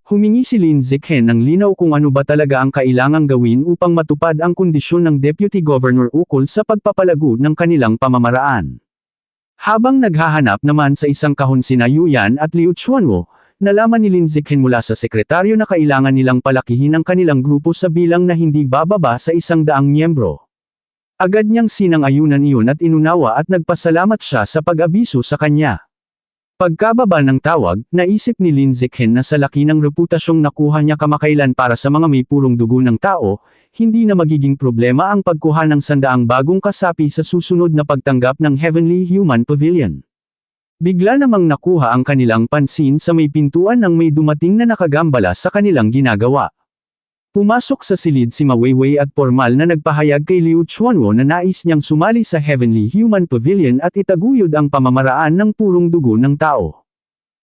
Humingi si Lin Zichen ng linaw kung ano ba talaga ang kailangang gawin upang matupad ang kondisyon ng Deputy Governor ukol sa pagpapalago ng kanilang pamamaraan. Habang naghahanap naman sa isang kahon sina Yuyan at Liu Chuanwo, nalaman ni Lin Zichen mula sa sekretaryo na kailangan nilang palakihin ang kanilang grupo sa bilang na hindi bababa sa 100 miyembro. Agad niyang sinang-ayunan iyon at inunawa at nagpasalamat siya sa pag-abiso sa kanya. Pagkababa ng tawag, naisip ni Lin Zichen na sa laki ng reputasyong nakuha niya kamakailan para sa mga may purong dugo ng tao, hindi na magiging problema ang pagkuha ng 100 bagong kasapi sa susunod na pagtanggap ng Heavenly Human Pavilion. Bigla namang nakuha ang kanilang pansin sa may pintuan ng may dumating na nakagambala sa kanilang ginagawa. Pumasok sa silid si Ma Weiwei at formal na nagpahayag kay Liu Chuanwo na nais niyang sumali sa Heavenly Human Pavilion at itaguyod ang pamamaraan ng purong dugo ng tao.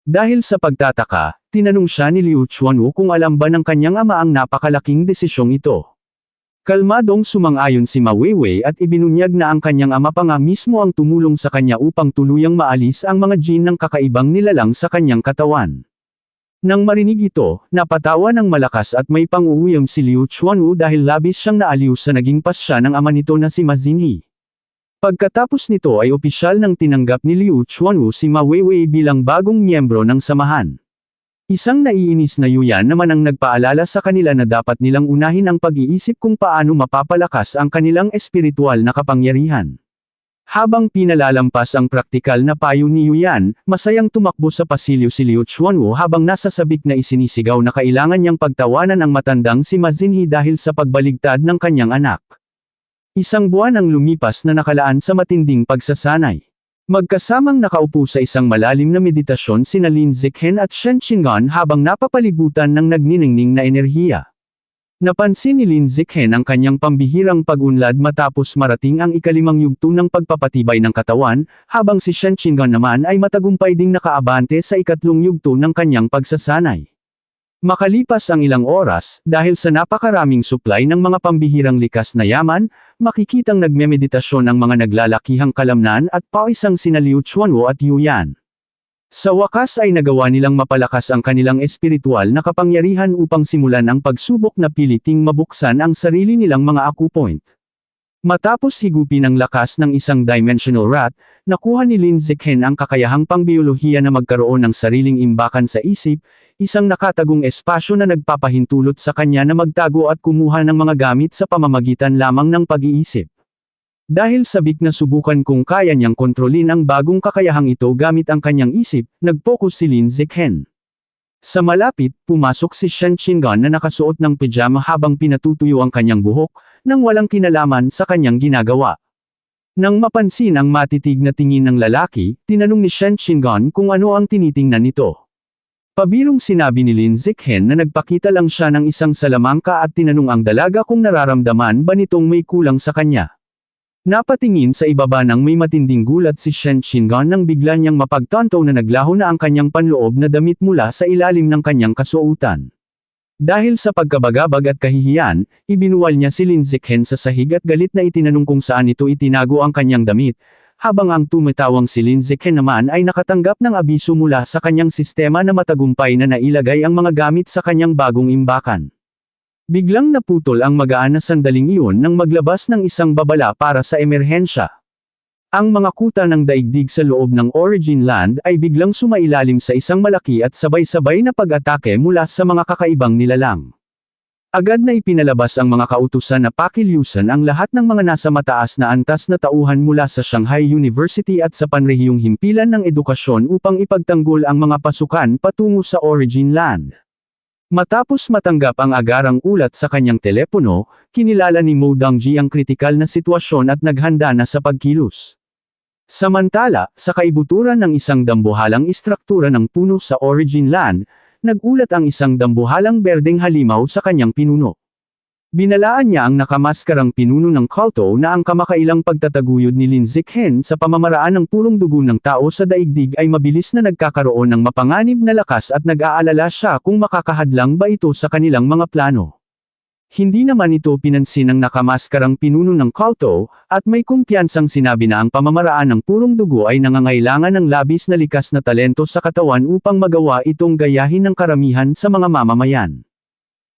Dahil sa pagtataka, tinanong siya ni Liu Chuanwo kung alam ba ng kanyang ama ang napakalaking desisyong ito. Kalmadong sumang-ayon si Ma Weiwei at ibinunyag na ang kanyang ama pa nga mismo ang tumulong sa kanya upang tuluyang maalis ang mga gene ng kakaibang nilalang sa kanyang katawan. Nang marinig ito, napatawa ng malakas at may pang-uuyam si Liu Chuanwo dahil labis siyang naaliw sa naging pasya ng ama nito na si Ma Xinhe. Pagkatapos nito ay opisyal nang tinanggap ni Liu Chuanwo si Ma Weiwei bilang bagong miyembro ng samahan. Isang naiinis na Yuyan naman ang nagpaalala sa kanila na dapat nilang unahin ang pag-iisip kung paano mapapalakas ang kanilang espiritual na kapangyarihan. Habang pinalalampas ang praktikal na payo ni Yuyan, masayang tumakbo sa pasilyo si Liu Chuanwo habang nasa sabik na isinisigaw na kailangan niyang pagtawanan ang matandang si Ma Xinhe dahil sa pagbaligtad ng kanyang anak. Isang buwan ang lumipas na nakalaan sa matinding pagsasanay. Magkasamang nakaupo sa isang malalim na meditasyon sina Lin Zichen at Shen Qingan habang napapalibutan ng nagniningning na enerhiya. Napansin ni Lin Zichen ang kanyang pambihirang pag-unlad matapos marating ang ikalimang yugto ng pagpapatibay ng katawan, habang si Shen Qingan naman ay matagumpay ding nakaabante sa ikatlong yugto ng kanyang pagsasanay. Makalipas ang ilang oras, dahil sa napakaraming supply ng mga pambihirang likas na yaman, makikitang nagmemeditasyon ang mga naglalakihang kalamnan at pawisang sina Liu Chuanwo at Yuyan. Sa wakas ay nagawa nilang mapalakas ang kanilang espiritual na kapangyarihan upang simulan ang pagsubok na piliting mabuksan ang sarili nilang mga acupoint. Matapos higupin ang lakas ng isang dimensional rat, nakuha ni Lin Zichen ang kakayahang pangbiyolohiya na magkaroon ng sariling imbakan sa isip, isang nakatagong espasyo na nagpapahintulot sa kanya na magtago at kumuha ng mga gamit sa pamamagitan lamang ng pag-iisip. Dahil sabik na subukan kung kaya niyang kontrolin ang bagong kakayahang ito gamit ang kanyang isip, nag-focus si Lin Zichen. Sa malapit, pumasok si Shen Qingan na nakasuot ng pijama habang pinatutuyo ang kanyang buhok, nang walang kinalaman sa kanyang ginagawa. Nang mapansin ang matitig na tingin ng lalaki, tinanong ni Shen Qingan kung ano ang tinitingnan nito. Pabirong sinabi ni Lin Zichen na nagpakita lang siya ng isang salamangka at tinanong ang dalaga kung nararamdaman ba nitong may kulang sa kanya. Napatingin sa ibaba ng may matinding gulat si Shen Qingan nang bigla niyang mapagtanto na naglaho na ang kanyang panloob na damit mula sa ilalim ng kanyang kasuotan. Dahil sa pagkabagabag at kahihiyan, ibinuwal niya si Lin Zichen sa sahig at galit na itinanong kung saan ito itinago ang kanyang damit, habang ang tumatawang si Lin Zichen naman ay nakatanggap ng abiso mula sa kanyang sistema na matagumpay na nailagay ang mga gamit sa kanyang bagong imbakan. Biglang naputol ang magaan na sandaling iyon nang maglabas ng isang babala para sa emerhensya. Ang mga kuta ng daigdig sa loob ng Origin Land ay biglang sumailalim sa isang malaki at sabay-sabay na pag-atake mula sa mga kakaibang nilalang. Agad na ipinalabas ang mga kautusan na pakilusan ang lahat ng mga nasa mataas na antas na tauhan mula sa Shanghai University at sa panrehiyong himpilan ng edukasyon upang ipagtanggol ang mga pasukan patungo sa Origin Land. Matapos matanggap ang agarang ulat sa kanyang telepono, kinilala ni Mo Dongji ang kritikal na sitwasyon at naghanda na sa pagkilos. Samantala, sa kaibuturan ng isang dambuhalang istruktura ng puno sa Origin Land, nagulat ang isang dambuhalang berdeng halimaw sa kanyang pinuno. Binalaan niya ang nakamaskarang pinuno ng kulto na ang kamakailang pagtataguyod ni Lin Zichen sa pamamaraan ng purong dugo ng tao sa daigdig ay mabilis na nagkakaroon ng mapanganib na lakas at nag-aalala siya kung makakahadlang ba ito sa kanilang mga plano. Hindi naman ito pinansin ng nakamaskarang pinuno ng kulto, at may kumpiyansang sinabi na ang pamamaraan ng purong dugo ay nangangailangan ng labis na likas na talento sa katawan upang magawa itong gayahin ng karamihan sa mga mamamayan.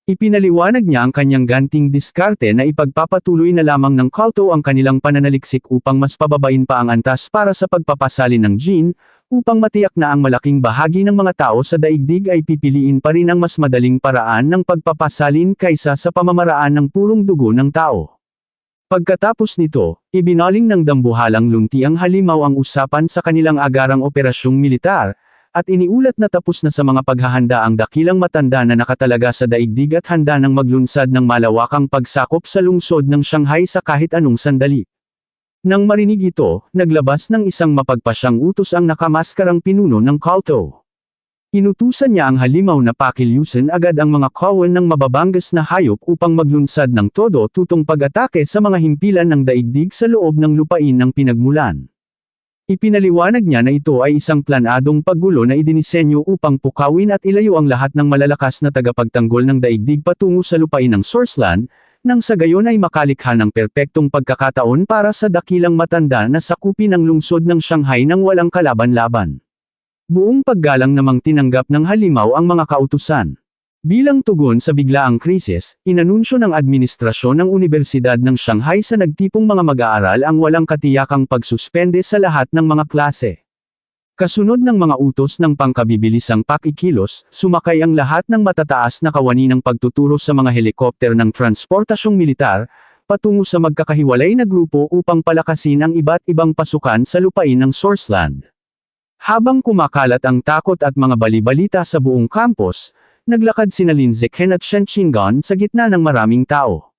Ipinaliwanag niya ang kanyang ganting diskarte na ipagpapatuloy na lamang ng kulto ang kanilang pananaliksik upang mas pababain pa ang antas para sa pagpapasalin ng Jin, upang matiyak na ang malaking bahagi ng mga tao sa daigdig ay pipiliin pa rin ang mas madaling paraan ng pagpapasalin kaysa sa pamamaraan ng purong dugo ng tao. Pagkatapos nito, ibinaling ng dambuhalang lunti ang halimaw ang usapan sa kanilang agarang operasyong militar, at iniulat na tapos na sa mga paghahanda ang dakilang matanda na nakatalaga sa daigdig at handa ng maglunsad ng malawakang pagsakop sa lungsod ng Shanghai sa kahit anong sandali. Nang marinig ito, naglabas ng isang mapagpasyang utos ang nakamaskarang pinuno ng kulto. Inutusan niya ang halimaw na pakilyusin agad ang mga kawan ng mababangas na hayop upang maglunsad ng todo tutong pag-atake sa mga himpilan ng daigdig sa loob ng lupain ng pinagmulan. Ipinaliwanag niya na ito ay isang planadong paggulo na idinisenyo upang pukawin at ilayo ang lahat ng malalakas na tagapagtanggol ng daigdig patungo sa lupain ng Sourceland, nang sa gayon ay makalikha ng perpektong pagkakataon para sa dakilang matanda na sakupin ang lungsod ng Shanghai nang walang kalaban-laban. Buong paggalang namang tinanggap ng halimaw ang mga kautusan. Bilang tugon sa biglaang krisis, inanunsyo ng administrasyon ng Unibersidad ng Shanghai sa nagtipong mga mag-aaral ang walang katiyakang pagsuspende sa lahat ng mga klase. Kasunod ng mga utos ng pangkabibilisang pakikilos, sumakay ang lahat ng matataas na kawani ng pagtuturo sa mga helikopter ng transportasyong militar, patungo sa magkakahiwalay na grupo upang palakasin ang iba't ibang pasukan sa lupain ng Sourceland. Habang kumakalat ang takot at mga balibalita sa buong campus, naglakad sina Lin Zichen at Shen Qingan sa gitna ng maraming tao.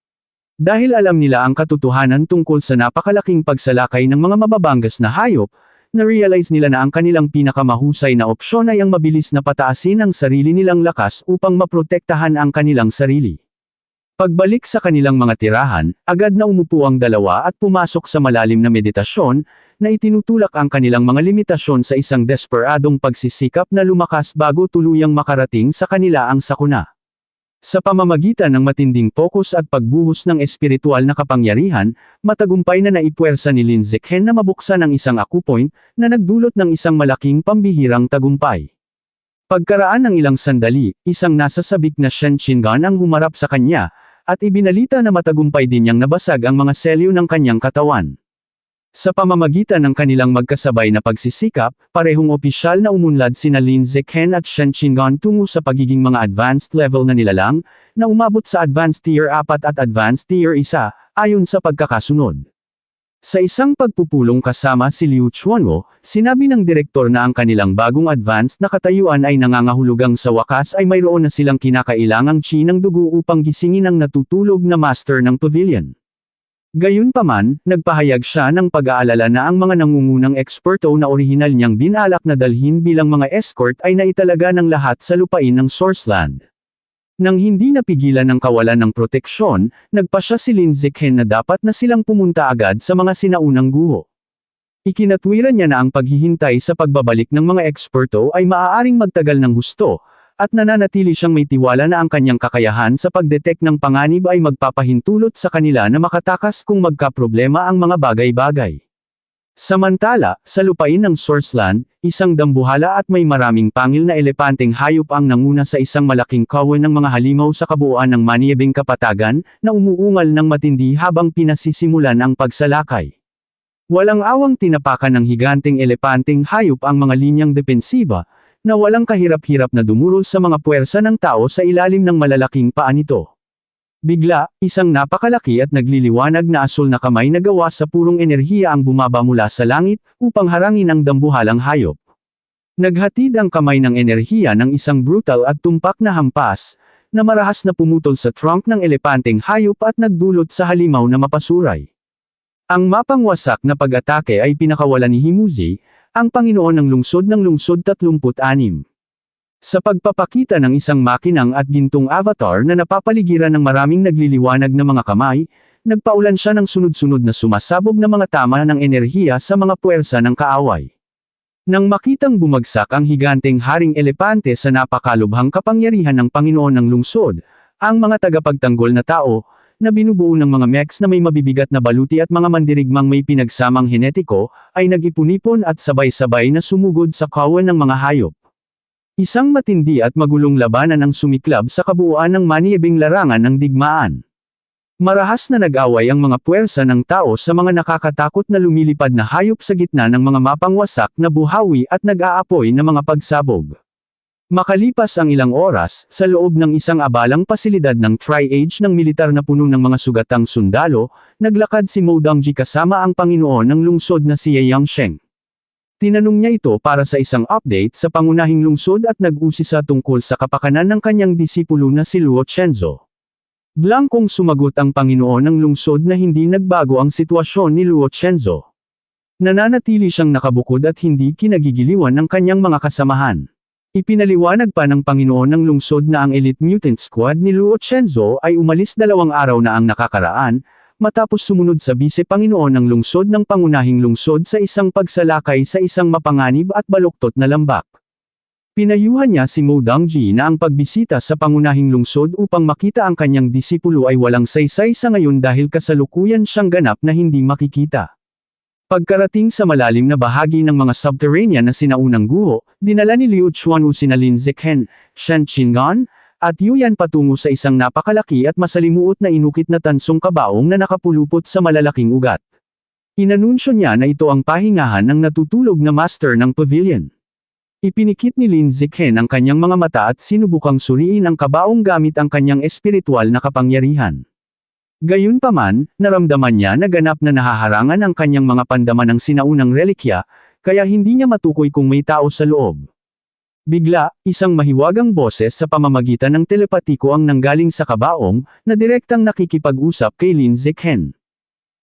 Dahil alam nila ang katotohanan tungkol sa napakalaking pagsalakay ng mga mababangas na hayop, na-realize nila na ang kanilang pinakamahusay na opsyon ay ang mabilis na pataasin ang sarili nilang lakas upang maprotektahan ang kanilang sarili. Pagbalik sa kanilang mga tirahan, agad na umupo ang dalawa at pumasok sa malalim na meditasyon, na itinutulak ang kanilang mga limitasyon sa isang desperadong pagsisikap na lumakas bago tuluyang makarating sa kanila ang sakuna. Sa pamamagitan ng matinding pokus at pagbuhos ng espiritual na kapangyarihan, matagumpay na naipuwersa ni Lin Zichen na mabuksan ang isang acupoint, na nagdulot ng isang malaking pambihirang tagumpay. Pagkaraan ng ilang sandali, isang nasasabik na Shen Qingan ang humarap sa kanya, at ibinalita na matagumpay din niyang nabasag ang mga selyo ng kanyang katawan. Sa pamamagitan ng kanilang magkasabay na pagsisikap, parehong opisyal na umunlad sina Lin Zichen at Shen Qingan tungo sa pagiging mga advanced level na nilalang, na umabot sa Advanced Tier 4 at Advanced Tier 1, ayon sa pagkakasunod. Sa isang pagpupulong kasama si Liu Chuanwo, sinabi ng direktor na ang kanilang bagong advanced na katayuan ay nangangahulugang sa wakas ay mayroon na silang kinakailangang chi ng dugo upang gisingin ang natutulog na master ng pavilion. Gayunpaman, nagpahayag siya ng pag-aalala na ang mga nangungunang eksperto na orihinal niyang binalak na dalhin bilang mga escort ay naitalaga ng lahat sa lupain ng Sourceland. Nang hindi napigilan ng kawalan ng proteksyon, nagpasya si Lin Zichen na dapat na silang pumunta agad sa mga sinaunang guho. Ikinatwiran niya na ang paghihintay sa pagbabalik ng mga eksperto ay maaaring magtagal ng husto, at nananatili siyang may tiwala na ang kanyang kakayahan sa pagdetect ng panganib ay magpapahintulot sa kanila na makatakas kung magkaproblema ang mga bagay-bagay. Samantala, sa lupain ng Sourceland, isang dambuhala at may maraming pangil na elepanteng hayop ang nanguna sa isang malaking kawan ng mga halimaw sa kabuuan ng maniebeng kapatagan, na umuungal ng matindi habang pinasisimulan ang pagsalakay. Walang awang tinapakan ng higanteng elepanteng hayop ang mga linyang depensiba, na walang kahirap-hirap na dumurol sa mga puwersa ng tao sa ilalim ng malalaking paa nito. Bigla, isang napakalaki at nagliliwanag na asul na kamay na gawa sa purong enerhiya ang bumaba mula sa langit, upang harangin ang dambuhalang hayop. Naghatid ang kamay ng enerhiya ng isang brutal at tumpak na hampas, na marahas na pumutol sa trunk ng elepanteng hayop at nagdulot sa halimaw na mapasuray. Ang mapangwasak na pag-atake ay pinakawalan ni Himuzi, ang Panginoon ng Lungsod 36. Sa pagpapakita ng isang makinang at gintong avatar na napapaligiran ng maraming nagliliwanag na mga kamay, nagpaulan siya ng sunod-sunod na sumasabog na mga tama ng enerhiya sa mga puwersa ng kaaway. Nang makitang bumagsak ang higanteng haring elepante sa napakalubhang kapangyarihan ng Panginoon ng Lungsod, Ang mga tagapagtanggol na tao, na binubuo ng mga mechs na may mabibigat na baluti at mga mandirigmang may pinagsamang henetiko, ay nag-ipon-ipon at sabay-sabay na sumugod sa kawan ng mga hayop. Isang matindi at magulong labanan ang sumiklab sa kabuuan ng maniebing larangan ng digmaan. Marahas na nag-away ang mga puwersa ng tao sa mga nakakatakot na lumilipad na hayop sa gitna ng mga mapangwasak na buhawi at nag-aapoy na mga pagsabog. Makalipas ang ilang oras, sa loob ng isang abalang pasilidad ng Tri-Age ng militar na puno ng mga sugatang sundalo, naglakad si Mo Dongji kasama ang Panginoon ng lungsod na si Ye Yangsheng. Tinanong niya ito para sa isang update sa pangunahing lungsod at nag-usisa tungkol sa kapakanan ng kanyang disipulo na si Luo Chenzo. Blankong sumagot ang Panginoon ng lungsod na hindi nagbago ang sitwasyon ni Luo Chenzo. Nananatili siyang nakabukod at hindi kinagigiliwan ng kanyang mga kasamahan. Ipinaliwanag pa ng Panginoon ng lungsod na ang elite mutant squad ni Luo Chenzo ay umalis 2 araw na ang nakakaraan, matapos sumunod sa Bise-Panginoon ng lungsod ng pangunahing lungsod sa isang pagsalakay sa isang mapanganib at baluktot na lambak. Pinayuhan niya si Mo Dongji na ang pagbisita sa pangunahing lungsod upang makita ang kanyang disipulo ay walang saysay sa ngayon dahil kasalukuyan siyang ganap na hindi makikita. Pagkarating sa malalim na bahagi ng mga subterranean na sinaunang guho, dinala ni Liu Chuanwu sina Lin Zikhen, Shen Qingan, at Yuyan patungo sa isang napakalaki at masalimuot na inukit na tansong kabaong na nakapulupot sa malalaking ugat. Inanunsyo niya na ito ang pahingahan ng natutulog na master ng pavilion. Ipinikit ni Lin Zikhen ang kanyang mga mata at sinubukang suriin ang kabaong gamit ang kanyang espiritual na kapangyarihan. Gayunpaman, naramdaman niya na ganap na nahaharangan ang kanyang mga pandaman ng sinaunang relikya, kaya hindi niya matukoy kung may tao sa loob. Bigla, isang mahiwagang boses sa pamamagitan ng telepatiko ang nanggaling sa kabaong, na direktang nakikipag-usap kay Lin Zikhen.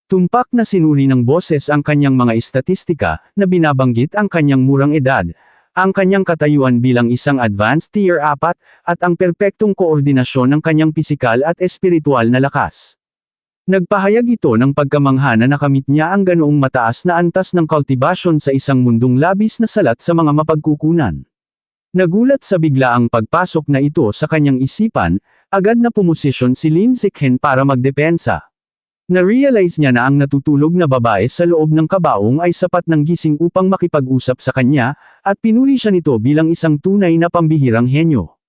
Tumpak na sinuri ng boses ang kanyang mga estatistika, na binabanggit ang kanyang murang edad, ang kanyang katayuan bilang isang advanced tier 4, at ang perpektong koordinasyon ng kanyang pisikal at espiritual na lakas. Nagpahayag ito ng pagkamangha na nakamit niya ang ganoong mataas na antas ng kultibasyon sa isang mundong labis na salat sa mga mapagkukunan. Nagulat sa biglaang pagpasok na ito sa kanyang isipan, agad na pumosisyon si Lin Zikhen para magdepensa. Na-realize niya na ang natutulog na babae sa loob ng kabaong ay sapat ng gising upang makipag-usap sa kanya, at pinuri siya nito bilang isang tunay na pambihirang henyo.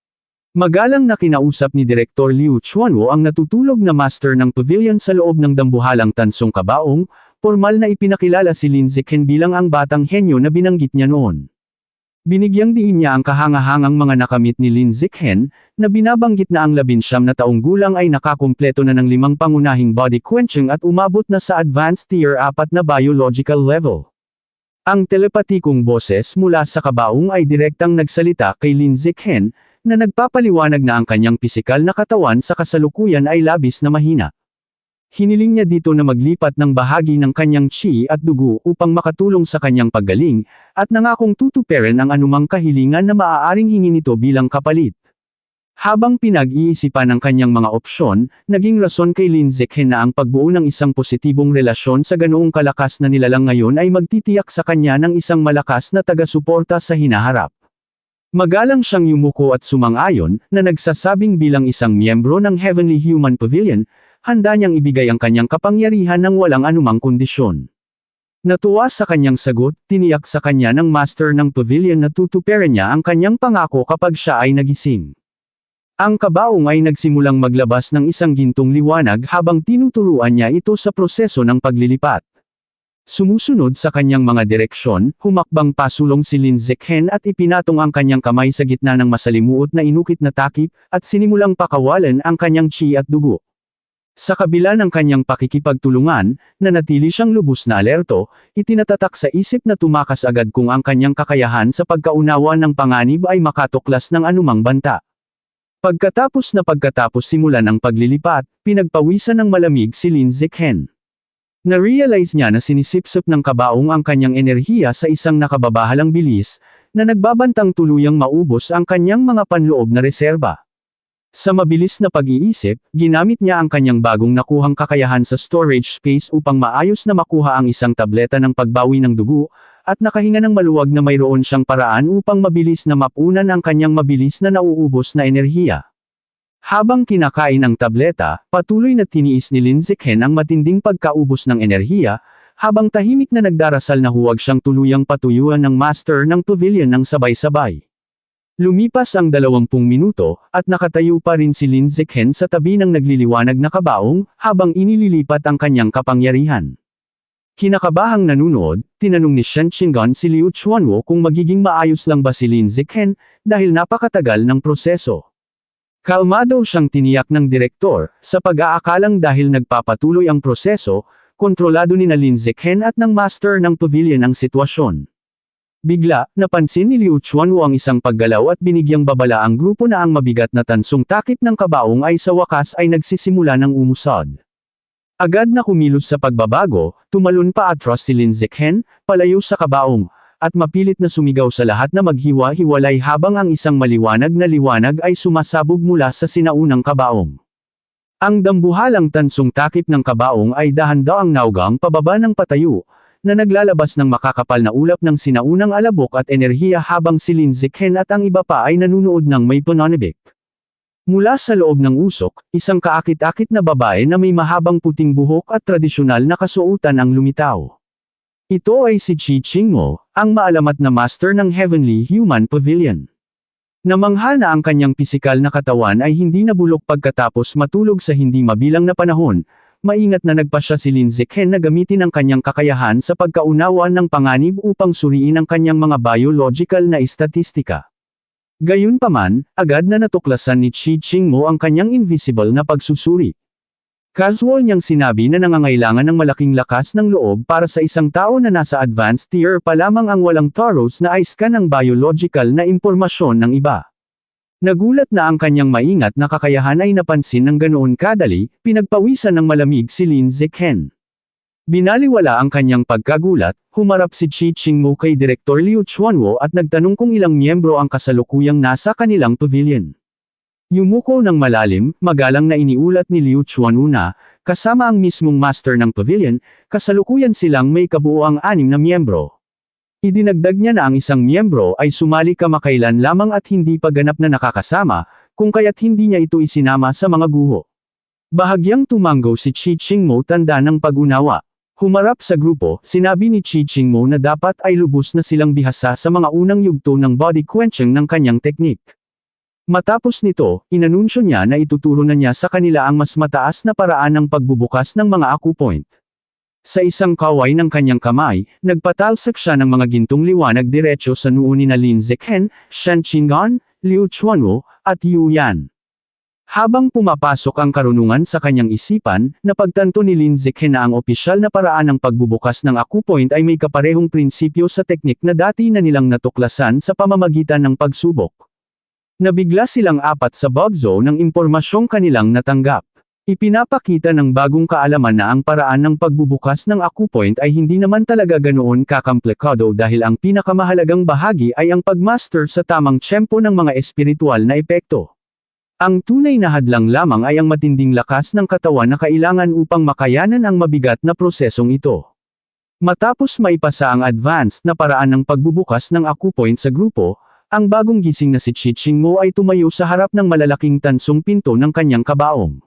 Magalang na kinausap ni Direktor Liu Chuanwu ang natutulog na master ng pavilion sa loob ng dambuhalang tansong kabaong, formal na ipinakilala si Lin Zikhen bilang ang batang henyo na binanggit niya noon. Binigyang diin niya ang kahangahangang mga nakamit ni Lin Zikhen, na binabanggit na ang 19 na taong gulang ay nakakumpleto na ng 5 pangunahing body quenching at umabot na sa advanced tier 4 na biological level. Ang telepatikong boses mula sa kabaong ay direktang nagsalita kay Lin Zikhen, na nagpapaliwanag na ang kanyang pisikal na katawan sa kasalukuyan ay labis na mahina. Hiniling niya dito na maglipat ng bahagi ng kanyang chi at dugo upang makatulong sa kanyang paggaling, at nangakong tutuparin ang anumang kahilingan na maaaring hingin nito bilang kapalit. Habang pinag-iisipan ang kanyang mga opsyon, naging rason kay Lin Zikhen na ang pagbuo ng isang positibong relasyon sa ganoong kalakas na nilalang ngayon ay magtitiyak sa kanya ng isang malakas na taga-suporta sa hinaharap. Magalang siyang yumuko at sumang-ayon, na nagsasabing bilang isang miyembro ng Heavenly Human Pavilion, handa niyang ibigay ang kanyang kapangyarihan ng walang anumang kondisyon. Natuwa sa kanyang sagot, tiniyak sa kanya ng master ng pavilion na tutuparin niya ang kanyang pangako kapag siya ay nagising. Ang kabaong ay nagsimulang maglabas ng isang gintong liwanag habang tinuturuan niya ito sa proseso ng paglilipat. Sumusunod sa kanyang mga direksyon, humakbang pasulong si Lin Zikhen at ipinatong ang kanyang kamay sa gitna ng masalimuot na inukit na takip, at sinimulang pakawalan ang kanyang chi at dugo. Sa kabila ng kanyang pakikipagtulungan, nanatili siyang lubos na alerto, itinatatak sa isip na tumakas agad kung ang kanyang kakayahan sa pagkaunawa ng panganib ay makatuklas ng anumang banta. Pagkatapos simulan ang paglilipat, pinagpawisan ng malamig si Lin Zikhen. Na-realize niya na sinisipsip ng kabaong ang kanyang enerhiya sa isang nakababahalang bilis, na nagbabantang tuluyang maubos ang kanyang mga panloob na reserba. Sa mabilis na pag-iisip, ginamit niya ang kanyang bagong nakuhang kakayahan sa storage space upang maayos na makuha ang isang tableta ng pagbawi ng dugo, at nakahinga ng maluwag na mayroon siyang paraan upang mabilis na mapunan ang kanyang mabilis na nauubos na enerhiya. Habang kinakain ang tableta, patuloy na tiniis ni Lin Zichen ang matinding pagkaubos ng enerhiya, habang tahimik na nagdarasal na huwag siyang tuluyang patuyuan ng master ng pavilion ng sabay-sabay. Lumipas ang 20 minuto, at nakatayo pa rin si Lin Zichen sa tabi ng nagliliwanag na kabaong, habang inililipat ang kanyang kapangyarihan. Kinakabahang nanunood, tinanong ni Shen Qinggan si Liu Chuanwo kung magiging maayos lang ba si Lin Zichen, dahil napakatagal ng proseso. Kalmado siyang tiniyak ng direktor, sa pag-aakalang dahil nagpapatuloy ang proseso, kontrolado ni Lin Zichen at ng master ng pavilion ang sitwasyon. Bigla, napansin ni Liu Chuanwo ang isang paggalaw at binigyang babala ang grupo na ang mabigat na tansong takip ng kabaong ay sa wakas ay nagsisimula ng umusad. Agad na kumilos sa pagbabago, tumalon pa atras si Lin Zichen, palayo sa kabaong, at mapilit na sumigaw sa lahat na maghiwa-hiwalay habang ang isang maliwanag na liwanag ay sumasabog mula sa sinaunang kabaong. Ang dambuhalang tansong takip ng kabaong ay dahan-daang naugang pababa ng patayo, na naglalabas ng makakapal na ulap ng sinaunang alabok at enerhiya habang si Lin Zichen at ang iba pa ay nanunood ng may pananabik. Mula sa loob ng usok, isang kaakit-akit na babae na may mahabang puting buhok at tradisyonal na kasuotan ang lumitaw. Ito ay si Qi Qingmo, ang maalamat na master ng Heavenly Human Pavilion. Namangha na ang kanyang pisikal na katawan ay hindi nabulok pagkatapos matulog sa hindi mabilang na panahon, maingat na nagpasya si Lin Zichen na gamitin ang kanyang kakayahan sa pagkaunawa ng panganib upang suriin ang kanyang mga biological na istatistika. Gayunpaman, agad na natuklasan ni Qi Qingmo ang kanyang invisible na pagsusuri. Casual niyang sinabi na nangangailangan ng malaking lakas ng loob para sa isang tao na nasa advanced tier pa lamang ang walang Taurus na i-scan ng biological na impormasyon ng iba. Nagulat na ang kanyang maingat na kakayahan ay napansin ng ganoon kadali, pinagpawisan ng malamig si Lin Zichen. Binaliwala ang kanyang pagkagulat, humarap si Qi Qingmo kay Direktor Liu Chuanwo at nagtanong kung ilang miyembro ang kasalukuyang nasa kanilang pavilion. Yumuko ng malalim, magalang na iniulat ni Liu Chuanwo na, kasama ang mismong master ng pavilion, kasalukuyan silang may kabuuang 6 na miyembro. Idinagdag niya na ang isang miyembro ay sumali kamakailan lamang at hindi pa ganap na nakakasama, kung kaya't hindi niya ito isinama sa mga guho. Bahagyang tumango si Qi Qingmo tanda ng pag-unawa. Humarap sa grupo, sinabi ni Qi Qingmo na dapat ay lubos na silang bihasa sa mga unang yugto ng body quenching ng kanyang teknik. Matapos nito, inanunsyo niya na ituturo na niya sa kanila ang mas mataas na paraan ng pagbubukas ng mga acupoint. Sa isang kaway ng kanyang kamay, nagpatalsak siya ng mga gintong liwanag diretso sa noo ni Lin Zichen, Shen Qinggan, Liu Chuanwo, at Yu Yan. Habang pumapasok ang karunungan sa kanyang isipan, napagtanto ni Lin Zichen na ang opisyal na paraan ng pagbubukas ng acupoint ay may kaparehong prinsipyo sa teknik na dati na nilang natuklasan sa pamamagitan ng pagsubok. Nabigla silang apat sa bug zone ng impormasyong kanilang natanggap. Ipinapakita ng bagong kaalaman na ang paraan ng pagbubukas ng acupoint ay hindi naman talaga ganoon kakomplikado dahil ang pinakamahalagang bahagi ay ang pagmaster sa tamang tiyempo ng mga espiritual na epekto. Ang tunay na hadlang lamang ay ang matinding lakas ng katawan na kailangan upang makayanan ang mabigat na prosesong ito. Matapos maipasa ang advanced na paraan ng pagbubukas ng acupoint sa grupo, ang bagong gising na si Qi Qingmo ay tumayo sa harap ng malalaking tansong pinto ng kanyang kabaong.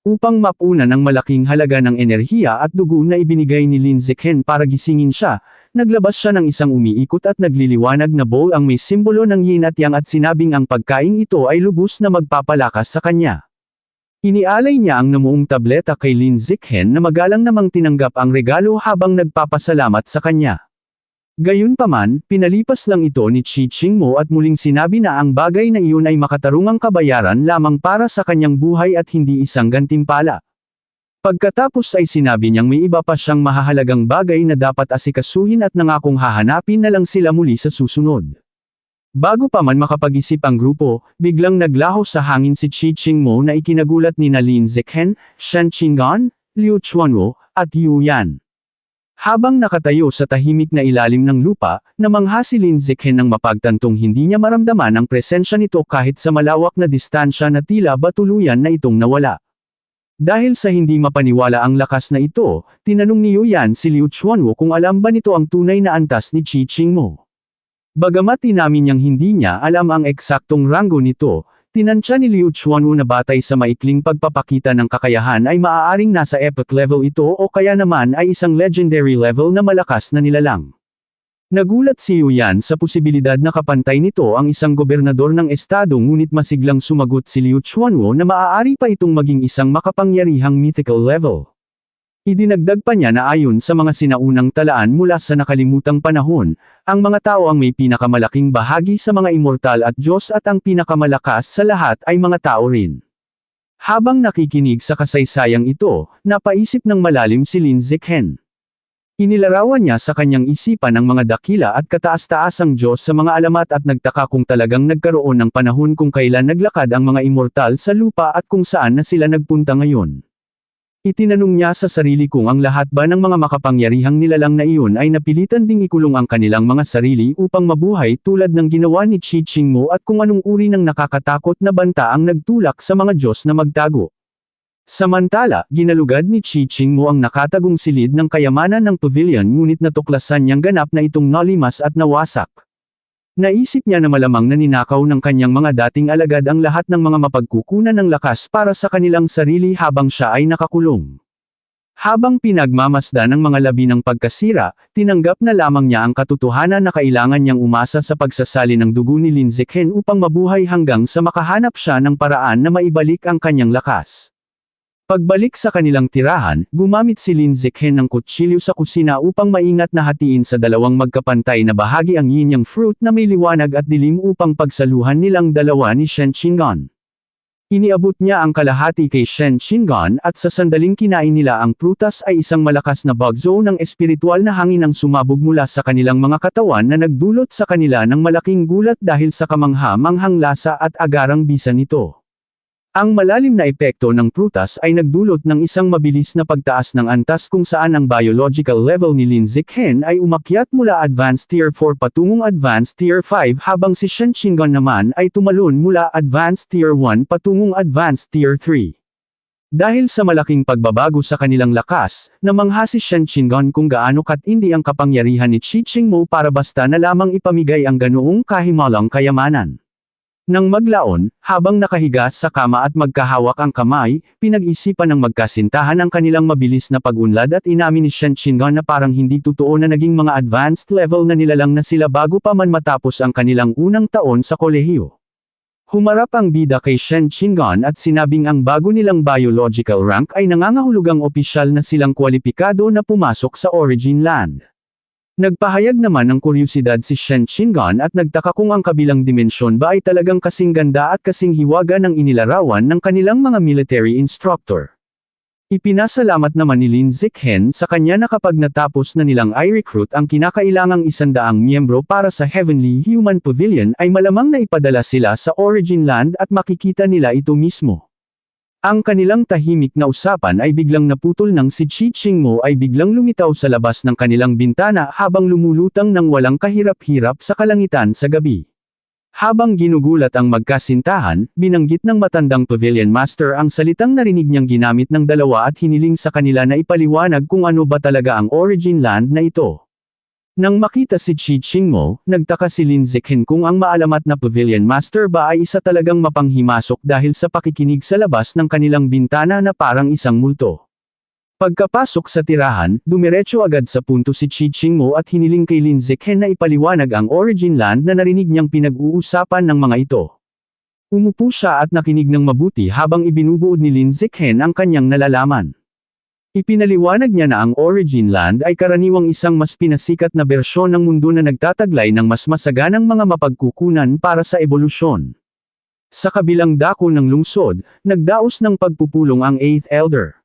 Upang mapunan ang malaking halaga ng enerhiya at dugo na ibinigay ni Lin Zichen para gisingin siya, naglabas siya ng isang umiikot at nagliliwanag na bowl ang may simbolo ng yin at yang at sinabing ang pagkain ito ay lubos na magpapalakas sa kanya. Inialay niya ang namuong tableta kay Lin Zichen na magalang namang tinanggap ang regalo habang nagpapasalamat sa kanya. Gayunpaman, pinalipas lang ito ni Qi Qingmo at muling sinabi na ang bagay na iyon ay makatarungang kabayaran lamang para sa kanyang buhay at hindi isang gantimpala. Pagkatapos ay sinabi niyang may iba pa siyang mahahalagang bagay na dapat asikasuhin at nangakong hahanapin na lang sila muli sa susunod. Bago pa man makapag-isip ang grupo, biglang naglaho sa hangin si Qi Qingmo na ikinagulat ni Lin Zichen, Shen Qinggan, Liu Chuanwo, at Yu Yan. Habang nakatayo sa tahimik na ilalim ng lupa, namangha si Lin Zichen nang mapagtantong hindi niya maramdaman ang presensya nito kahit sa malawak na distansya na tila ba tuluyan na itong nawala. Dahil sa hindi mapaniwala ang lakas na ito, tinanong ni Yu Yan si Liu Chuanwo kung alam ba nito ang tunay na antas ni Qi Qingmo. Bagamat inamin niyang hindi niya alam ang eksaktong ranggo nito, Tinansya ni Liu Chuanwu na batay sa maikling pagpapakita ng kakayahan ay maaaring nasa epic level ito o kaya naman ay isang legendary level na malakas na nilalang. Nagulat si Yu Yan sa posibilidad na kapantay nito ang isang gobernador ng estado ngunit masiglang sumagot si Liu Chuanwu na maaari pa itong maging isang makapangyarihang mythical level. Idinagdag pa niya na ayon sa mga sinaunang talaan mula sa nakalimutang panahon, ang mga tao ang may pinakamalaking bahagi sa mga immortal at Diyos at ang pinakamalakas sa lahat ay mga tao rin. Habang nakikinig sa kasaysayang ito, napaisip ng malalim si Lin Zichen. Inilarawan niya sa kanyang isipan ang mga dakila at kataas-taasang Diyos sa mga alamat at nagtaka kung talagang nagkaroon ng panahon kung kailan naglakad ang mga immortal sa lupa at kung saan na sila nagpunta ngayon. Itinanong niya sa sarili kung ang lahat ba ng mga makapangyarihang nilalang na iyon ay napilitan ding ikulong ang kanilang mga sarili upang mabuhay tulad ng ginawa ni Qi Qingmo at kung anong uri ng nakakatakot na banta ang nagtulak sa mga Diyos na magtago. Samantala, ginalugad ni Qi Qingmo ang nakatagong silid ng kayamanan ng pavilion ngunit natuklasan niyang ganap na itong nalimas at nawasak. Naisip niya na malamang na ninakaw ng kanyang mga dating alagad ang lahat ng mga mapagkukunan ng lakas para sa kanilang sarili habang siya ay nakakulong. Habang pinagmamasdan ng mga labi ng pagkasira, tinanggap na lamang niya ang katotohanan na kailangan niyang umasa sa pagsasali ng dugo ni Lin Zichen upang mabuhay hanggang sa makahanap siya ng paraan na maibalik ang kanyang lakas. Pagbalik sa kanilang tirahan, gumamit si Lin Zichen ng kutsilyo sa kusina upang maingat na hatiin sa dalawang magkapantay na bahagi ang yin-yang fruit na may liwanag at dilim upang pagsaluhan nilang dalawa ni Shen Qinggan. Iniabot niya ang kalahati kay Shen Qinggan at sa sandaling kinain nila ang prutas ay isang malakas na bagzo ng espiritual na hangin ang sumabog mula sa kanilang mga katawan na nagdulot sa kanila ng malaking gulat dahil sa kamangha-manghang lasa at agarang bisa nito. Ang malalim na epekto ng prutas ay nagdulot ng isang mabilis na pagtaas ng antas kung saan ang biological level ni Lin Zichen ay umakyat mula Advanced Tier 4 patungong Advanced Tier 5 habang si Shen Qinggan naman ay tumalon mula Advanced Tier 1 patungong Advanced Tier 3. Dahil sa malaking pagbabago sa kanilang lakas, namangha si Shen Qinggan kung gaano katindi ang kapangyarihan ni Qi Qingmo para basta na lamang ipamigay ang ganoong kahimalang kayamanan. Nang maglaon, habang nakahiga sa kama at magkahawak ang kamay, pinag-isipan ng magkasintahan ang kanilang mabilis na pag-unlad at inamin ni Shen Qinggan na parang hindi totoo na naging mga advanced level na nilalang na sila bago pa man matapos ang kanilang unang taon sa kolehiyo. Humarap ang bida kay Shen Qinggan at sinabing ang bago nilang biological rank ay nangangahulugang opisyal na silang kwalipikado na pumasok sa Origin Land. Nagpahayag naman ng kuryosidad si Shen Qinggan at nagtaka kung ang kabilang dimensyon ba ay talagang kasing ganda at kasing hiwaga ng inilarawan ng kanilang mga military instructor. Ipinasalamat naman ni Lin Zichen sa kanya na kapag natapos na nilang i-recruit ang kinakailangang 100 miyembro para sa Heavenly Human Pavilion ay malamang na ipadala sila sa Origin Land at makikita nila ito mismo. Ang kanilang tahimik na usapan ay biglang naputol nang si Qi Qingmo ay biglang lumitaw sa labas ng kanilang bintana habang lumulutang ng walang kahirap-hirap sa kalangitan sa gabi. Habang ginugulat ang magkasintahan, binanggit ng matandang pavilion master ang salitang narinig niyang ginamit ng dalawa at hiniling sa kanila na ipaliwanag kung ano ba talaga ang Origin Land na ito. Nang makita si Qi Qingmo, nagtaka si Lin Zichen kung ang maalamat na pavilion master ba ay isa talagang mapanghimasok dahil sa pakikinig sa labas ng kanilang bintana na parang isang multo. Pagkapasok sa tirahan, dumiretso agad sa punto si Qi Qingmo at hiniling kay Lin Zichen na ipaliwanag ang Origin Land na narinig niyang pinag-uusapan ng mga ito. Umupo siya at nakinig ng mabuti habang ibinubuod ni Lin Zichen ang kanyang nalalaman. Ipinaliwanag niya na ang Origin Land ay karaniwang isang mas pinasikat na bersyon ng mundo na nagtataglay ng mas masaganang mga mapagkukunan para sa ebolusyon. Sa kabilang dako ng lungsod, nagdaos ng pagpupulong ang 8th Elder.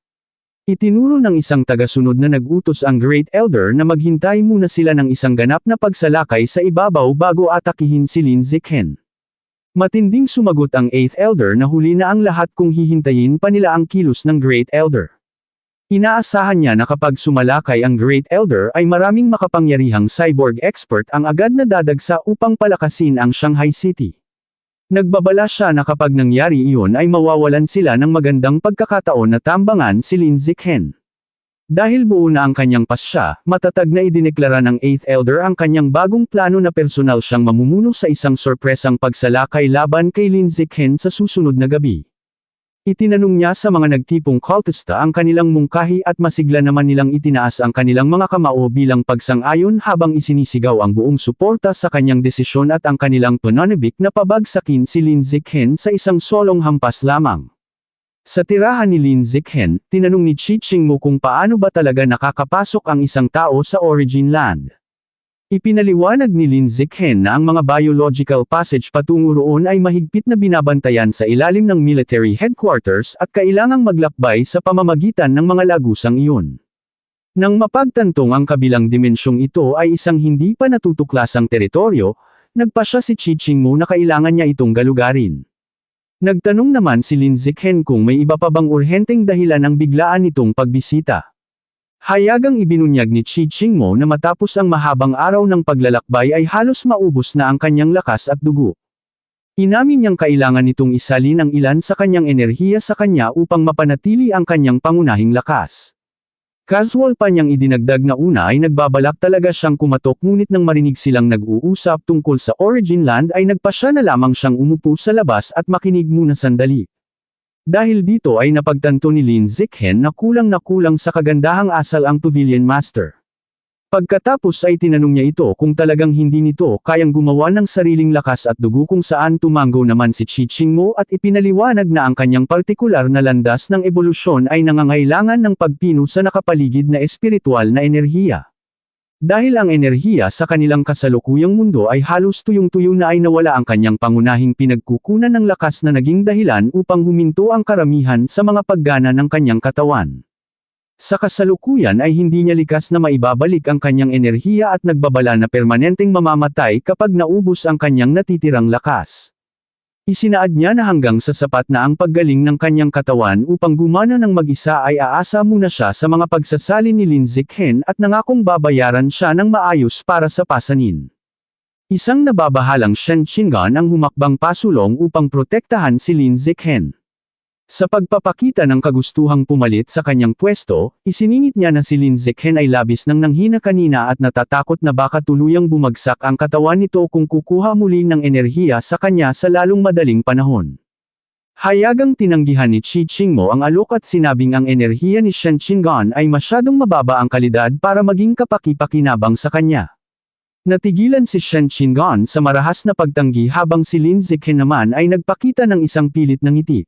Itinuro ng isang tagasunod na nag-utos ang Great Elder na maghintay muna sila ng isang ganap na pagsalakay sa ibabaw bago atakihin si Lin Zichen. Matinding sumagot ang 8th Elder na huli na ang lahat kung hihintayin pa nila ang kilos ng Great Elder. Inaasahan niya na kapag sumalakay ang Great Elder ay maraming makapangyarihang cyborg expert ang agad na dadagsa upang palakasin ang Shanghai City. Nagbabala siya na kapag nangyari iyon ay mawawalan sila ng magandang pagkakataon na tambangan si Lin Zichen. Dahil buo na ang kanyang pasya, matatag na idineklara ng 8th Elder ang kanyang bagong plano na personal siyang mamumuno sa isang sorpresang pagsalakay laban kay Lin Zichen sa susunod na gabi. Itinanong niya sa mga nagtipong kultista ang kanilang mungkahi at masigla naman nilang itinaas ang kanilang mga kamao bilang pagsang-ayon habang isinisigaw ang buong suporta sa kanyang desisyon at ang kanilang pananabik na pabagsakin si Lin Zichen sa isang solong hampas lamang. Sa tirahan ni Lin Zichen, tinanong ni Qi Qingmo kung paano ba talaga nakakapasok ang isang tao sa Origin Land. Ipinaliwanag ni Lin Zichen na ang mga biological passage patungo roon ay mahigpit na binabantayan sa ilalim ng military headquarters at kailangang maglakbay sa pamamagitan ng mga lagusang iyon. Nang mapagtantong ang kabilang dimensyong ito ay isang hindi pa natutuklasang teritoryo, nagpasya si Qi Qingmo na kailangan niya itong galugarin. Nagtanong naman si Lin Zichen kung may iba pa bang urhenteng dahilan ng biglaan nitong pagbisita. Hayagang ibinunyag ni Qi Qingmo na matapos ang mahabang araw ng paglalakbay ay halos maubos na ang kanyang lakas at dugo. Inamin niyang kailangan nitong isalin ang ilan sa kanyang enerhiya sa kanya upang mapanatili ang kanyang pangunahing lakas. Casual pa niyang idinagdag na una ay nagbabalak talaga siyang kumatok ngunit nang marinig silang nag-uusap tungkol sa Origin Land ay nagpasya na lamang siyang umupo sa labas at makinig muna sandali. Dahil dito ay napagtanto ni Lin Zichen na kulang sa kagandahang asal ang Pavilion Master. Pagkatapos ay tinanong niya ito kung talagang hindi nito kayang gumawa ng sariling lakas at dugo kung saan tumango naman si Qi Qingmo at ipinaliwanag na ang kanyang partikular na landas ng ebolusyon ay nangangailangan ng pagpino sa nakapaligid na espiritual na enerhiya. Dahil ang enerhiya sa kanilang kasalukuyang mundo ay halos tuyong-tuyo na ay nawala ang kanyang pangunahing pinagkukunan ng lakas na naging dahilan upang huminto ang karamihan sa mga paggana ng kanyang katawan. Sa kasalukuyan ay hindi niya likas na maibabalik ang kanyang enerhiya at nagbabala na permanenteng mamamatay kapag naubos ang kanyang natitirang lakas. Isinaad niya na hanggang sa sapat na ang paggaling ng kanyang katawan upang gumana ng mag-isa ay aasa muna siya sa mga pagsasalin ni Lin Zichen at nangakong babayaran siya ng maayos para sa pasanin. Isang nababahalang Shen Qingan ang humakbang pasulong upang protektahan si Lin Zichen. Sa pagpapakita ng kagustuhang pumalit sa kanyang pwesto, isiningit niya na si Lin Zichen ay labis nang nanghina kanina at natatakot na baka tuluyang bumagsak ang katawan nito kung kukuha muli ng enerhiya sa kanya sa lalong madaling panahon. Hayagang tinanggihan ni Qi Qingmo ang alok at sinabing ang enerhiya ni Shen Qingan ay masyadong mababa ang kalidad para maging kapaki-pakinabang sa kanya. Natigilan si Shen Qingan sa marahas na pagtanggi habang si Lin Zichen naman ay nagpakita ng isang pilit na ngiti.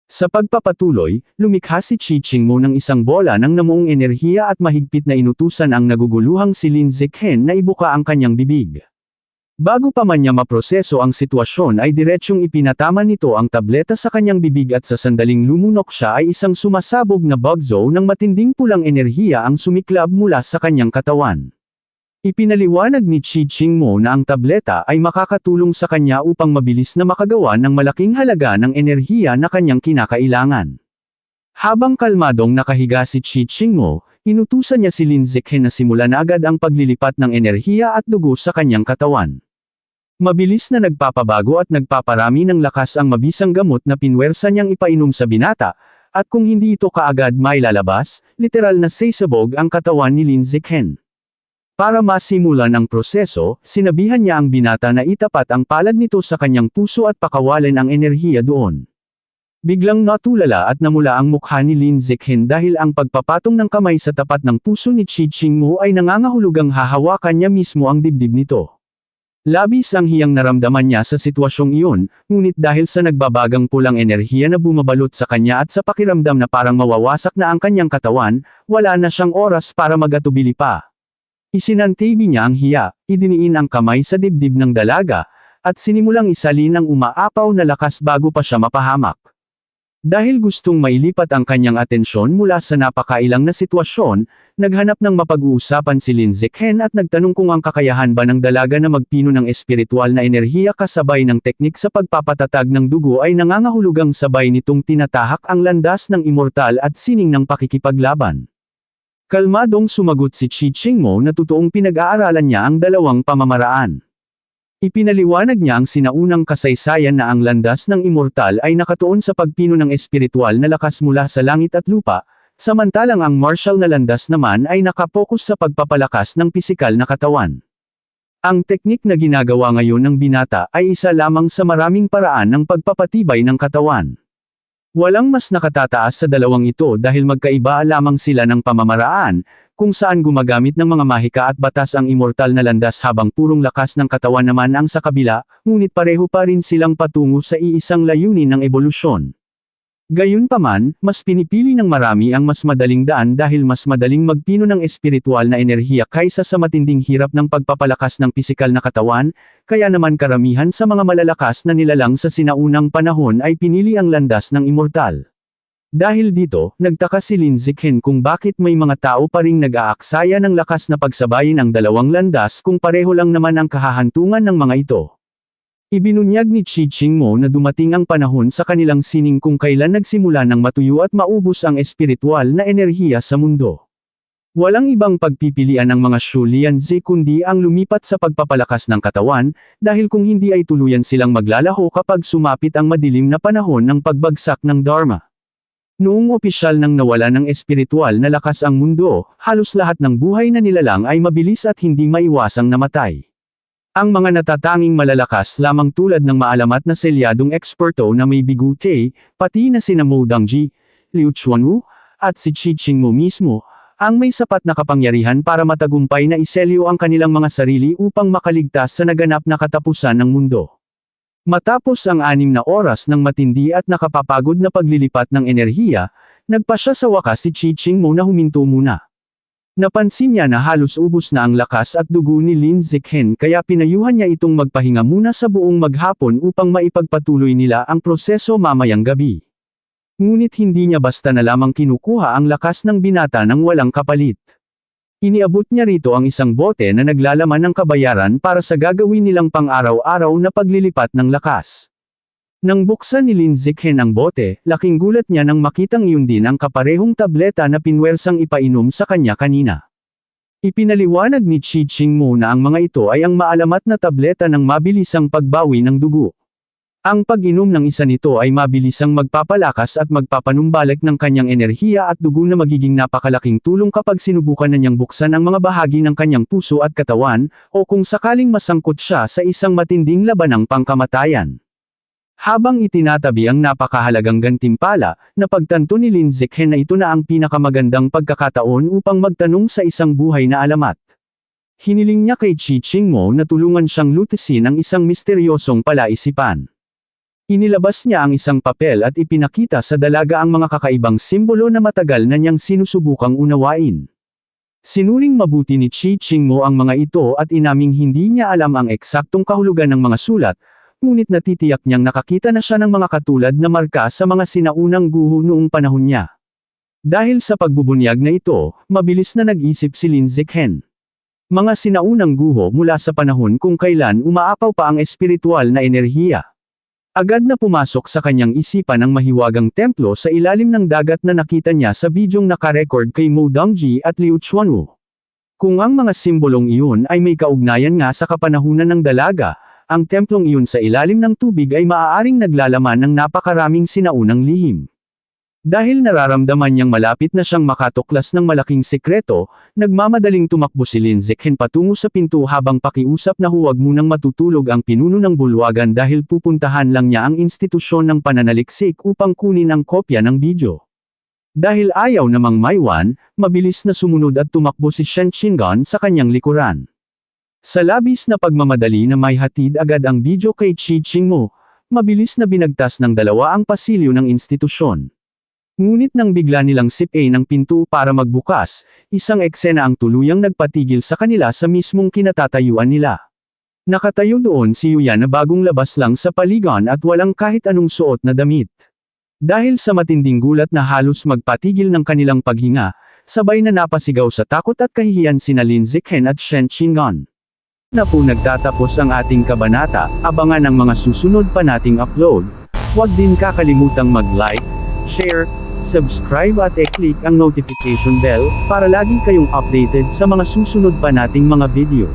Sa pagpapatuloy, lumikha si Qi Qingmo ng isang bola ng namuong enerhiya at mahigpit na inutusan ang naguguluhang si Lin Zichen na ibuka ang kanyang bibig. Bago pa man niya maproseso ang sitwasyon ay diretsyong ipinatama nito ang tableta sa kanyang bibig at sa sandaling lumunok siya ay isang sumasabog na bugzo ng matinding pulang enerhiya ang sumiklab mula sa kanyang katawan. Ipinaliwanag ni Qi Qingmo na ang tableta ay makakatulong sa kanya upang mabilis na makagawa ng malaking halaga ng enerhiya na kanyang kinakailangan. Habang kalmadong nakahiga si Qi Qingmo, inutusan niya si Lin Zichen na simulan na agad ang paglilipat ng enerhiya at dugo sa kanyang katawan. Mabilis na nagpapabago at nagpaparami ng lakas ang mabisang gamot na pinwersa niyang ipainom sa binata, at kung hindi ito kaagad mailalabas, literal na sasabog ang katawan ni Lin Zichen. Para masimulan ang proseso, sinabihan niya ang binata na itapat ang palad nito sa kanyang puso at pakawalan ang enerhiya doon. Biglang natulala at namula ang mukha ni Lin Zichen dahil ang pagpapatong ng kamay sa tapat ng puso ni Qi Qingmo ay nangangahulugang hahawakan niya mismo ang dibdib nito. Labis ang hiyang naramdaman niya sa sitwasyong iyon, ngunit dahil sa nagbabagang pulang enerhiya na bumabalot sa kanya at sa pakiramdam na parang mawawasak na ang kanyang katawan, wala na siyang oras para magatubili pa. Isinantabi niya ang hiya, idiniin ang kamay sa dibdib ng dalaga, at sinimulang isalin ang umaapaw na lakas bago pa siya mapahamak. Dahil gustong mailipat ang kanyang atensyon mula sa napakailang na sitwasyon, naghanap ng mapag-uusapan si Lin Zichen at nagtanong kung ang kakayahan ba ng dalaga na magpino ng espiritual na enerhiya kasabay ng teknik sa pagpapatatag ng dugo ay nangangahulugang sabay nitong tinatahak ang landas ng immortal at sining ng pakikipaglaban. Kalmadong sumagot si Qi Qingmo na totoong pinag-aaralan niya ang dalawang pamamaraan. Ipinaliwanag niya ang sinaunang kasaysayan na ang landas ng immortal ay nakatuon sa pagpino ng espiritual na lakas mula sa langit at lupa, Samantalang ang martial na landas naman ay nakapokus sa pagpapalakas ng pisikal na katawan. Ang teknik na ginagawa ngayon ng binata ay isa lamang sa maraming paraan ng pagpapatibay ng katawan. Walang mas nakatataas sa dalawang ito dahil magkaiba lamang sila ng pamamaraan, kung saan gumagamit ng mga mahika at batas ang immortal na landas habang purong lakas ng katawan naman ang sa kabila, ngunit pareho pa rin silang patungo sa iisang layunin ng ebolusyon. Gayunpaman, mas pinipili ng marami ang mas madaling daan dahil mas madaling magpino ng espiritual na enerhiya kaysa sa matinding hirap ng pagpapalakas ng pisikal na katawan, kaya naman karamihan sa mga malalakas na nilalang sa sinaunang panahon ay pinili ang landas ng immortal. Dahil dito, nagtaka si Lin Zichen kung bakit may mga tao pa ring nag-aaksaya ng lakas na pagsabayin ang dalawang landas kung pareho lang naman ang kahahantungan ng mga ito. Ibinunyag ni Qi Qingmo na dumating ang panahon sa kanilang sining kung kailan nagsimula ng matuyo at maubos ang espiritual na enerhiya sa mundo. Walang ibang pagpipilian ng mga Shu Lianzi kundi ang lumipat sa pagpapalakas ng katawan, dahil kung hindi ay tuluyan silang maglalaho kapag sumapit ang madilim na panahon ng pagbagsak ng Dharma. Noong opisyal nang nawala ng espiritual na lakas ang mundo, halos lahat ng buhay na nilalang ay mabilis at hindi maiwasang namatay. Ang mga natatanging malalakas lamang tulad ng maalamat na selyadong eksperto na may bigute, pati na sina Mo Dangji, Liu Chuanwu, at si Qi Qingmo mismo, ang may sapat na kapangyarihan para matagumpay na iselyo ang kanilang mga sarili upang makaligtas sa naganap na katapusan ng mundo. Matapos ang 6 na oras ng matindi at nakapapagod na paglilipat ng enerhiya, nagpa siya sa wakas si Qi Qingmo na huminto muna. Napansin niya na halos ubos na ang lakas at dugo ni Lin Zichen kaya pinayuhan niya itong magpahinga muna sa buong maghapon upang maipagpatuloy nila ang proseso mamayang gabi. Ngunit hindi niya basta na lamang kinukuha ang lakas ng binata ng walang kapalit. Iniabot niya rito ang isang bote na naglalaman ng kabayaran para sa gagawin nilang pang-araw-araw na paglilipat ng lakas. Nang buksan ni Lin Zichen ang bote, laking gulat niya nang makitang iyon din ang kaparehong tableta na pinwersang ipainom sa kanya kanina. Ipinaliwanag ni Qi Qingmo na ang mga ito ay ang maalamat na tableta ng mabilisang pagbawi ng dugo. Ang pag-inom ng isa nito ay mabilisang magpapalakas at magpapanumbalik ng kanyang enerhiya at dugo na magiging napakalaking tulong kapag sinubukan na niyang buksan ang mga bahagi ng kanyang puso at katawan, o kung sakaling masangkot siya sa isang matinding labanang pangkamatayan. Habang itinatabi ang napakahalagang gantimpala, napagtanto ni Lin Zichen na ito na ang pinakamagandang pagkakataon upang magtanong sa isang buhay na alamat. Hiniling niya kay Qi Qingmo na tulungan siyang lutasin ang isang misteryosong palaisipan. Inilabas niya ang isang papel at ipinakita sa dalaga ang mga kakaibang simbolo na matagal na niyang sinusubukang unawain. Sinuring mabuti ni Qi Qingmo ang mga ito at inaming hindi niya alam ang eksaktong kahulugan ng mga sulat, ngunit natitiyak niyang nakakita na siya ng mga katulad na marka sa mga sinaunang guho noong panahon niya. Dahil sa pagbubunyag na ito, mabilis na nag-isip si Lin Zichen. Mga sinaunang guho mula sa panahon kung kailan umaapaw pa ang espiritual na enerhiya. Agad na pumasok sa kanyang isipan ang mahiwagang templo sa ilalim ng dagat na nakita niya sa bidyong nakarecord kay Mo Dangji at Liu Chuanwu. Kung ang mga simbolong iyon ay may kaugnayan nga sa kapanahunan ng dalaga, ang templong iyon sa ilalim ng tubig ay maaaring naglalaman ng napakaraming sinaunang lihim. Dahil nararamdaman niyang malapit na siyang makatuklas ng malaking sekreto, nagmamadaling tumakbo si Lin Zichen patungo sa pinto habang pakiusap na huwag munang matutulog ang pinuno ng bulwagan dahil pupuntahan lang niya ang institusyon ng pananaliksik upang kunin ang kopya ng bidyo. Dahil ayaw namang maiwan, mabilis na sumunod at tumakbo si Shen Qinggan sa kanyang likuran. Sa labis na pagmamadali na may hatid agad ang bidyo kay Qi Qingmo, mabilis na binagtas ng dalawa ang pasilyo ng institusyon. Ngunit nang bigla nilang sipain ang pinto para magbukas, isang eksena ang tuluyang nagpatigil sa kanila sa mismong kinatatayuan nila. Nakatayo doon si Yuya na bagong labas lang sa paligan at walang kahit anong suot na damit. Dahil sa matinding gulat na halos magpatigil ng kanilang paghinga, sabay na napasigaw sa takot at kahihiyan sina Lin Zichen at Shen Qinggan. Na po nagtatapos ang ating kabanata, abangan ang mga susunod pa nating upload. Huwag din kakalimutang mag-like, share, subscribe at i-click ang notification bell para lagi kayong updated sa mga susunod pa nating mga video.